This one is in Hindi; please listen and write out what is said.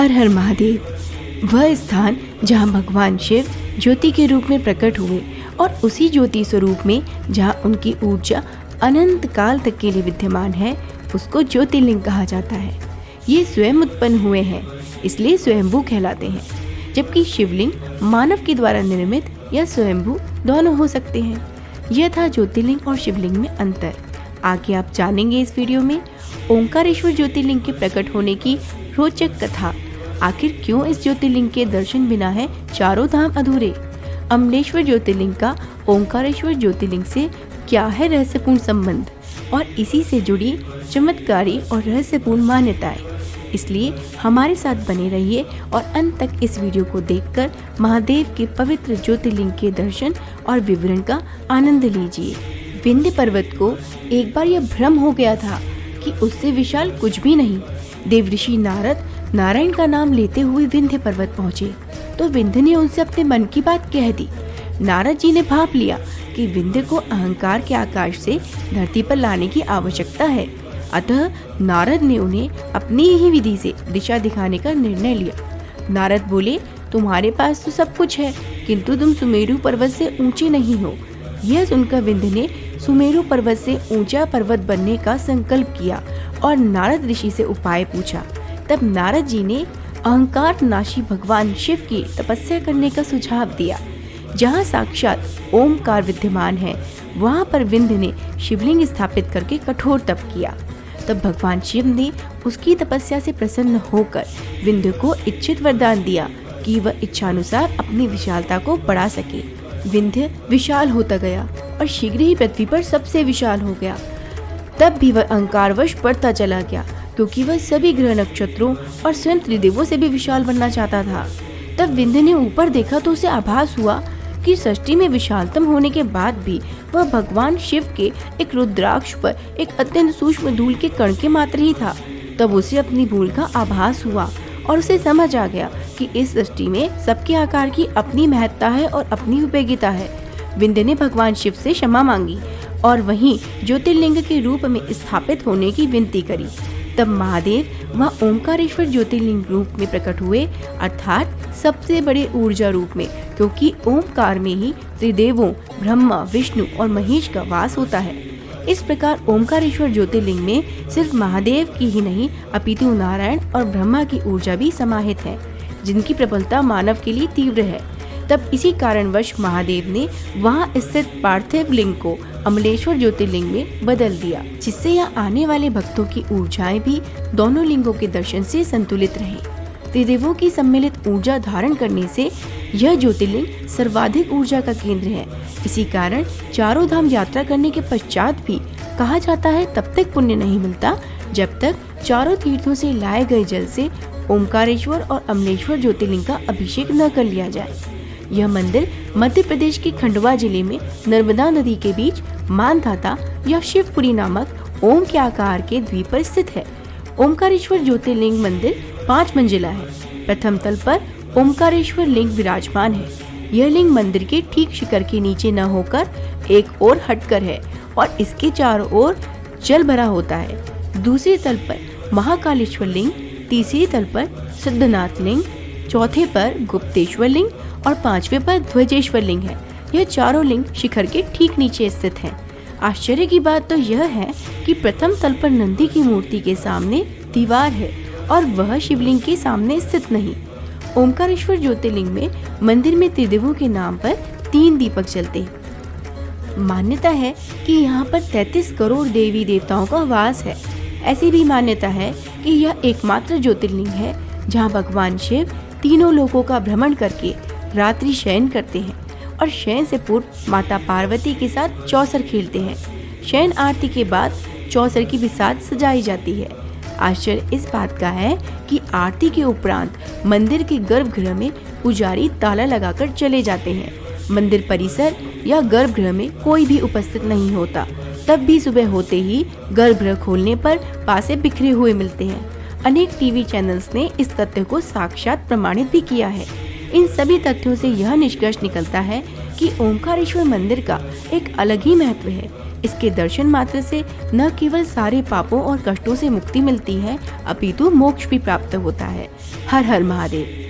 हर हर महादेव, वह स्थान जहाँ भगवान शिव ज्योति के रूप में प्रकट हुए और उसी ज्योति स्वरूप में जहाँ उनकी ऊर्जा अनंत काल तक के लिए विद्यमान है, उसको ज्योतिर्लिंग कहा जाता है। ये स्वयं उत्पन्न हुए हैं, इसलिए स्वयंभू कहलाते हैं। जबकि शिवलिंग मानव के द्वारा निर्मित या स्वयंभू दोनों हो सकते हैं। यह था ज्योतिर्लिंग और शिवलिंग में अंतर। आगे आप जानेंगे इस वीडियो में ओंकारेश्वर ज्योतिर्लिंग के प्रकट होने की रोचक कथा। आखिर क्यों इस ज्योतिर्लिंग के दर्शन बिना है चारों धाम अधूरे? अमलेश्वर ज्योतिर्लिंग का ओंकारेश्वर ज्योतिर्लिंग से क्या है रहस्यपूर्ण संबंध और इसी से जुड़ी चमत्कारी और रहस्यपूर्ण मान्यताएं। इसलिए हमारे साथ बने रहिए और अंत तक इस वीडियो को देखकर महादेव के पवित्र ज्योतिर्लिंग के दर्शन और विवरण का आनंद लीजिए। विंध्य पर्वत को एक बार यह भ्रम हो गया था कि उससे विशाल कुछ भी नहीं। देवऋषि नारद नारायण का नाम लेते हुए विंध्य पर्वत पहुँचे तो विंध्य ने उनसे अपने मन की बात कह दी। नारद जी ने भाप लिया कि विंध्य को अहंकार के आकाश से धरती पर लाने की आवश्यकता है। अतः नारद ने उन्हें अपनी ही विधि से दिशा दिखाने का निर्णय लिया। नारद बोले, तुम्हारे पास तो सब कुछ है, किंतु तुम सुमेरु पर्वत से ऊंचे नहीं हो। यह सुनकर विंध्य ने सुमेरु पर्वत से ऊंचा पर्वत बनने का संकल्प किया और नारद ऋषि से उपाय पूछा। तब नारद जी ने अहंकार नाशी भगवान शिव की तपस्या करने का सुझाव दिया। जहाँ साक्षात ओमकार विद्यमान है, वहाँ पर विंध्य ने शिवलिंग स्थापित करके कठोर तप किया। तब भगवान शिव ने उसकी तपस्या से प्रसन्न होकर विंध्य को इच्छित वरदान दिया कि वह इच्छानुसार अपनी विशालता को बढ़ा सके। विंध्य विशाल होता गया और शीघ्र ही पृथ्वी पर सबसे विशाल हो गया। तब भी वह अहंकारवश बढ़ता चला गया, क्योंकि वह सभी ग्रह नक्षत्रों और स्वयं त्रिदेवों से भी विशाल बनना चाहता था। तब विंध्य ने ऊपर देखा तो उसे आभास हुआ कि सृष्टि में विशालतम होने के बाद भी वह भगवान शिव के एक रुद्राक्ष पर एक अत्यंत सूक्ष्म धूल के कण के मात्र ही था। तब उसे अपनी भूल का आभास हुआ और उसे समझ आ गया कि इस सृष्टि में सबके आकार की अपनी महत्ता है और अपनी उपयोगिता है। विंध्य ने भगवान शिव से क्षमा मांगी और वहीं ज्योतिर्लिंग के रूप में स्थापित होने की विनती करी। तब महादेव वहाँ ओंकारेश्वर ज्योतिर्लिंग रूप में प्रकट हुए, अर्थात सबसे बड़े ऊर्जा रूप में, क्योंकि ओंकार में ही त्रिदेवों ब्रह्मा, विष्णु और महेश का वास होता है। इस प्रकार ओंकारेश्वर ज्योतिर्लिंग में सिर्फ महादेव की ही नहीं अपितु नारायण और ब्रह्मा की ऊर्जा भी समाहित है, जिनकी प्रबलता मानव के लिए तीव्र है। तब इसी कारणवश महादेव ने वहाँ स्थित पार्थिव लिंग को अमलेश्वर ज्योतिर्लिंग में बदल दिया, जिससे यहाँ आने वाले भक्तों की ऊर्जाएं भी दोनों लिंगों के दर्शन से संतुलित रहे। त्रिदेवों की सम्मिलित ऊर्जा धारण करने से यह ज्योतिर्लिंग सर्वाधिक ऊर्जा का केंद्र है। इसी कारण चारों धाम यात्रा करने के पश्चात भी कहा जाता है तब तक पुण्य नहीं मिलता जब तक चारों तीर्थों से लाए गए जल से ओंकारेश्वर और अमलेश्वर ज्योतिर्लिंग का अभिषेक न कर लिया जाए। यह मंदिर मध्य प्रदेश के खंडवा जिले में नर्मदा नदी के बीच मानधाता या शिवपुरी नामक ओम के आकार के द्वीप पर स्थित है। ओंकारेश्वर ज्योतिर्लिंग मंदिर 5 मंजिला है। प्रथम तल पर ओंकारेश्वर लिंग विराजमान है। यह लिंग मंदिर के ठीक शिखर के नीचे न होकर एक ओर हटकर है और इसके चारों ओर जल भरा होता है। दूसरे तल पर महाकालेश्वर लिंग, तीसरी तल पर सिद्धनाथ लिंग, चौथे पर गुप्तेश्वर लिंग और 5वें पर ध्वजेश्वर लिंग है। यह चारों लिंग शिखर के ठीक नीचे स्थित हैं। आश्चर्य की बात तो यह है कि प्रथम तल पर नंदी की मूर्ति के सामने दीवार है और वह शिवलिंग के सामने स्थित नहीं। ओंकारेश्वर ज्योतिर्लिंग में मंदिर में त्रिदेवों के नाम पर 3 दीपक जलते हैं। मान्यता है कि यहाँ पर 33 करोड़ देवी देवताओं का वास है। ऐसी भी मान्यता है कि यह एकमात्र ज्योतिर्लिंग है जहाँ भगवान शिव तीनों लोकों का भ्रमण करके रात्रि शयन करते हैं और शयन से पूर्व माता पार्वती के साथ चौसर खेलते हैं। शयन आरती के बाद चौसर की बिसात सजाई जाती है। आश्चर्य इस बात का है कि आरती के उपरांत मंदिर के गर्भगृह में पुजारी ताला लगाकर चले जाते हैं। मंदिर परिसर या गर्भगृह में कोई भी उपस्थित नहीं होता। तब भी सुबह होते ही गर्भगृह खोलने पर पासे बिखरे हुए मिलते हैं। अनेक टीवी चैनल्स ने इस तथ्य को साक्षात प्रमाणित भी किया है। इन सभी तथ्यों से यह निष्कर्ष निकलता है कि ओंकारेश्वर मंदिर का एक अलग ही महत्व है। इसके दर्शन मात्र से न केवल सारे पापों और कष्टों से मुक्ति मिलती है, अपितु मोक्ष भी प्राप्त होता है। हर हर महादेव।